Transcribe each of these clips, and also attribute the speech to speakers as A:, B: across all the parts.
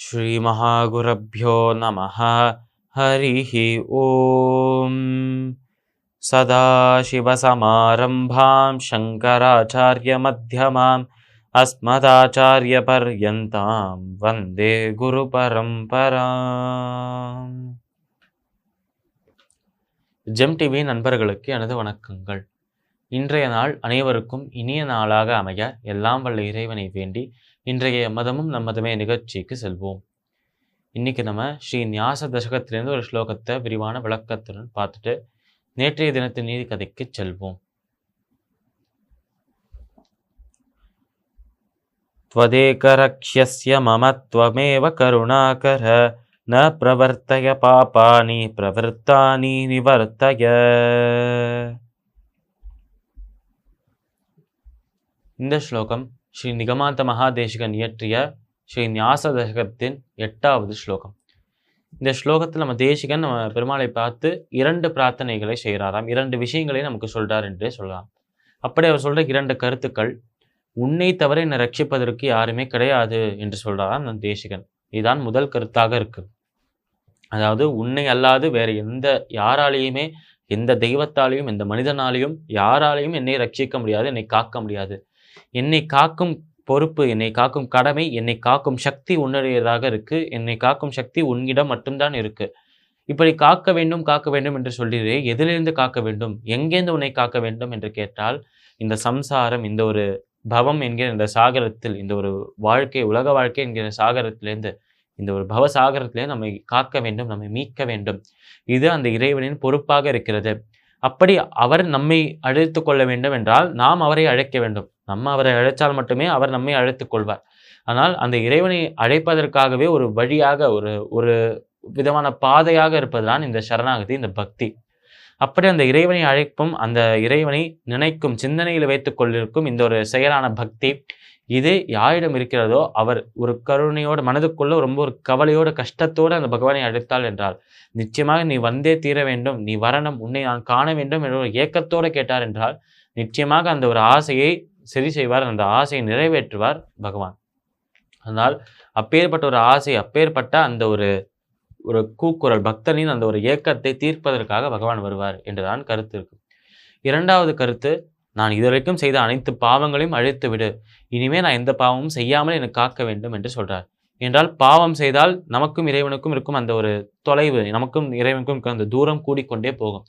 A: ஸ்ரீ மகாகுருப்யோ நமः. ஹரிஹி ஓம். சதாசிவசமாரம்பாம் சங்கராச்சார்யமத்யமாம் அஸ்மதாச்சார்யபர்யந்தாம் வந்தே குருபரம்பராம். GeM TV நண்பர்களுக்கு எனது வணக்கங்கள். இன்றைய நாள் அனைவருக்கும் இனிய நாளாக அமைய எல்லாம் வல்ல இறைவனை வேண்டி இன்றைய மதமும் நம்மதமே நிகழ்ச்சிக்கு செல்வோம். இன்னைக்கு நம்ம ஸ்ரீ ஞாச தசகத்திலிருந்து ஒரு ஸ்லோகத்தை விரிவான விளக்கத்துடன் பார்த்துட்டு நேற்றைய தினத்து நீதி கதைக்கு செல்வோம். த்வதேகரக்ஷ்யஸ்ய மமத்வமேவ கருணாகர ந பிரவர்த்தய பாபானி பிரவர்த்தானி நிவர்த்தய. இந்த ஸ்லோகம் ஸ்ரீ நிகமாந்த மகாதேசிகன் இயற்றிய ஸ்ரீ ஞாச தசகத்தின் 8வது ஸ்லோகம். இந்த ஸ்லோகத்தில் நம்ம தேசிகன் நம்ம பெருமாளை பார்த்து 2 பிரார்த்தனைகளை செய்கிறாராம். 2 விஷயங்களை நமக்கு சொல்றார் என்றே சொல்லலாம். அப்படி அவர் சொல்ற 2 கருத்துக்கள், உன்னை தவிர என்னை ரட்சிப்பதற்கு யாருமே கிடையாது என்று சொல்றாராம் நம் தேசிகன். இதுதான் முதல் கருத்தாக இருக்கு. அதாவது உன்னை அல்லாது வேற யாராலையுமே, எந்த தெய்வத்தாலையும் எந்த மனிதனாலையும் யாராலையும் என்னை ரட்சிக்க முடியாது, என்னை காக்க முடியாது. என்னை காக்கும் பொறுப்பு, என்னை காக்கும் கடமை, என்னை காக்கும் சக்தி உன்னுடையதாக இருக்கு. என்னை காக்கும் சக்தி உன்னிடம் மட்டும்தான் இருக்கு. இப்படி காக்க வேண்டும் என்று சொல்லிடு. எதிலிருந்து காக்க வேண்டும், எங்கேருந்து உன்னை காக்க வேண்டும் என்று கேட்டால், இந்த சம்சாரம், இந்த ஒரு பவம் என்கிற இந்த சாகரத்தில், இந்த ஒரு வாழ்க்கை, உலக வாழ்க்கை என்கிற சாகரத்திலேருந்து, இந்த ஒரு பவ சாகரத்திலேருந்து நம்மை காக்க வேண்டும், நம்மை மீட்க வேண்டும். இது அந்த இறைவனின் பொறுப்பாக இருக்கிறது. அப்படி அவர் நம்மை அழைத்து கொள்ள வேண்டும் என்றால் நாம் அவரை அழைக்க வேண்டும். நம்ம அவரை அழைத்தால் மட்டுமே அவர் நம்மை அழைத்துக் கொள்வார். ஆனால் அந்த இறைவனை அழைப்பதற்காகவே ஒரு வழியாக, ஒரு விதமான பாதையாக இருப்பதுதான் இந்த சரணாகதி, இந்த பக்தி. அப்படி அந்த இறைவனை அழைப்பும், அந்த இறைவனை நினைக்கும், சிந்தனையில் வைத்துக் கொண்டிருக்கும் இந்த ஒரு செயலான பக்தி, இது யாரிடம் இருக்கிறதோ அவர் ஒரு கருணையோடு, மனதுக்குள்ள ரொம்ப ஒரு கவலையோடு, கஷ்டத்தோடு அந்த பகவானை அழைத்தாள் என்றால், நிச்சயமாக நீ வந்தே தீர வேண்டும், நீ வரணும், உன்னை நான் காண வேண்டும் என்ற ஒரு ஏக்கத்தோடு கேட்டார் என்றால், நிச்சயமாக அந்த ஒரு ஆசையை சரி செய்வார், அந்த ஆசையை நிறைவேற்றுவார் பகவான். அதனால் அப்பேற்பட்ட ஒரு ஆசை, அப்பேற்பட்ட அந்த ஒரு கூக்குரல், பக்தனின் அந்த ஒரு ஏக்கத்தை தீர்ப்பதற்காக பகவான் வருவார் என்றுதான் கருத்து இருக்கு. 2வது கருத்து, நான் இதுவரைக்கும் செய்த அனைத்து பாவங்களையும் அழித்து விடு, இனிமே நான் எந்த பாவமும் செய்யாமல் எனக்கு காக்க வேண்டும் என்று சொல்றார். என்றால் பாவம் செய்தால் நமக்கும் இறைவனுக்கும் இருக்கும் அந்த ஒரு தொலைவு, நமக்கும் இறைவனுக்கும் இருக்கும் அந்த தூரம் கூடிக்கொண்டே போகும்.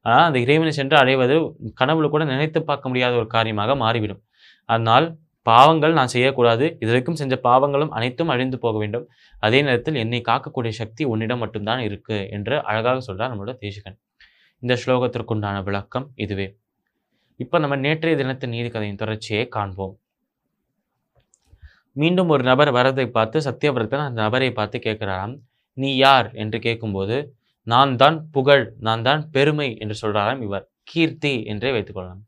A: ஆனால் அந்த இறைவனை சென்று அடைவது கனவுல கூட நினைத்து பார்க்க முடியாத ஒரு காரியமாக மாறிவிடும். அதனால் பாவங்கள் நான் செய்யக்கூடாது, இதுவரைக்கும் செஞ்ச பாவங்களும் அனைத்தும் அழிந்து போக வேண்டும். அதே நேரத்தில் என்னை காக்கக்கூடிய சக்தி உன்னிடம் மட்டும்தான் இருக்கு என்று அழகாக சொல்றார் நம்மளோட தேசிகன். இந்த ஸ்லோகத்திற்குண்டான விளக்கம் இதுவே. இப்போ நம்ம நேற்றைய தினத்தின் நீதி கதையின் தொடர்ச்சியை காண்போம். மீண்டும் ஒரு நபர் வரதை பார்த்து சத்தியவிரதன் அந்த நபரை பார்த்து கேட்கிறாராம், நீ யார் என்று கேட்கும்போது, நான் தான் புகழ், நான் தான் பெருமை என்று சொல்றாராம் இவர். கீர்த்தி என்றே வைத்துக்கொள்ளலாம்.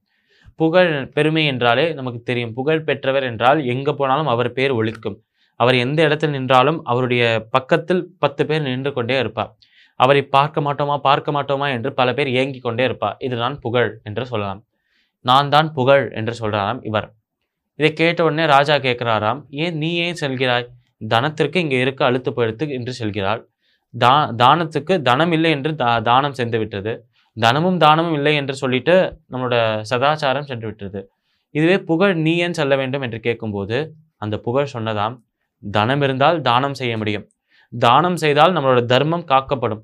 A: புகழ், பெருமை என்றாலே நமக்கு தெரியும். புகழ் பெற்றவர் என்றால் எங்க போனாலும் அவர் பேர் ஒலிக்கும். அவர் எந்த இடத்தில் நின்றாலும் அவருடைய பக்கத்தில் 10 பேர் நின்று கொண்டே இருப்பார். அவரை பார்க்க மாட்டோமா என்று பல பேர் ஏங்கி கொண்டே இருப்பார். இதுதான் புகழ் என்று சொல்லலாம். நான் தான் புகழ் என்று சொல்றாராம் இவர். இதை கேட்ட உடனே ராஜா கேட்கிறாராம், நீ ஏன் செல்கிறாய்? தனத்திற்கு இங்கே இருக்க அழுத்து படுத்து என்று செல்கிறாள். தானத்துக்கு தனம் இல்லை என்று தானம் சென்று விட்டது. தானமும் இல்லை என்று சொல்லிட்டு நம்மளோட சதாச்சாரம் சென்று விட்டது. இதுவே புகழ் நீ ஏன் செல்ல வேண்டும் என்று கேட்கும்போது அந்த புகழ் சொன்னதாம், தனம் இருந்தால் தானம் செய்ய முடியும். தானம் செய்தால் நம்மளோட தர்மம் காக்கப்படும்.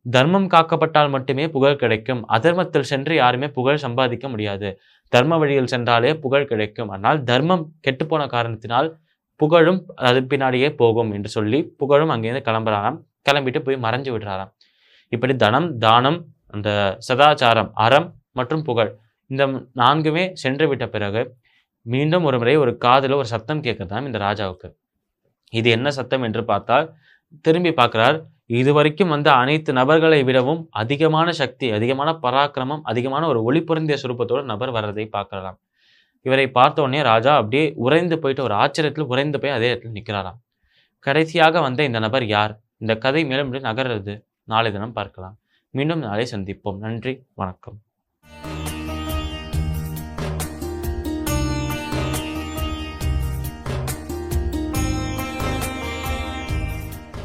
A: தர்மம் காக்கப்பட்டால் மட்டுமே புகழ் கிடைக்கும். அதர்மத்தில் சென்று யாருமே புகழ் சம்பாதிக்க முடியாது. தர்ம வழியில் சென்றாலே புகழ் கிடைக்கும். ஆனால் தர்மம் கெட்டுப்போன காரணத்தினால் புகழும் அது பின்னாடியே போகும் என்று சொல்லி புகழும் அங்கேருந்து கிளம்புறாராம். கிளம்பிட்டு போய் மறைஞ்சு விடுறாராம். இப்படி தனம், தானம், அந்த சதாச்சாரம், அறம் மற்றும் புகழ், இந்த 4மே சென்று விட்ட பிறகு மீண்டும் ஒரு முறை ஒரு காதுல ஒரு சத்தம் கேட்கத்தான் இந்த ராஜாவுக்கு. இது என்ன சத்தம் என்று பார்த்தால், திரும்பி பார்க்கிறார். இதுவரைக்கும் வந்த அனைத்து நபர்களை விடவும் அதிகமான சக்தி, அதிகமான பராக்கிரமம், அதிகமான ஒரு ஒளி பொருந்திய சுரூபத்தோடு நபர் வர்றதை பார்க்கலாம். இவரை பார்த்த உடனே ராஜா அப்படியே உறைந்து போயிட்டு, ஒரு ஆச்சரியத்தில் உறைந்து போய் அதே இடத்துல நிற்கிறாராம். கடைசியாக வந்த இந்த நபர் யார்? இந்த கதை மேலும் நகர்றது நாளை தினம் பார்க்கலாம். மீண்டும் நாளை சந்திப்போம். நன்றி, வணக்கம்.